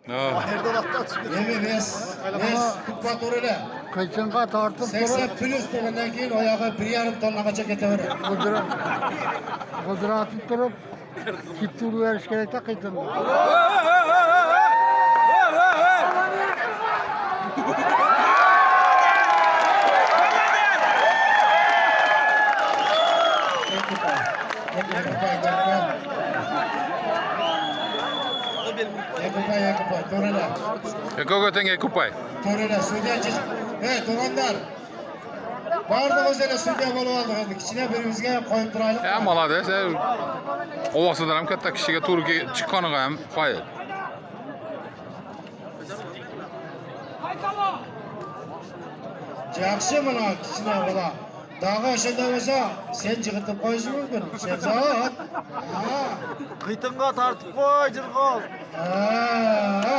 Biz kupa turuyla Kıyçınğa tartıp 80 plus degandan keyin oyog'i 1,5 tonnagacha ketaveradi. Kudratı durup kituru veriş gerek de kıyçınga. Yakupa, turuyla. Ko'ko tenga kupay. Turuyla sudya to'g'onlar. Bardığımızda sudya bo'lib oldik. Endi kichkina birimizga qo'yib turaylik. Ya молодец. Ovosidan ham katta kishiga turga chiqqaniga ham qoyil. Yaxshi mana kichkina bola. Dag'i o'shanda bo'lsa, sen jig'itib qo'yish mumkin. Sherzod. Kıytınga tartıp koy Cirgol. Ha.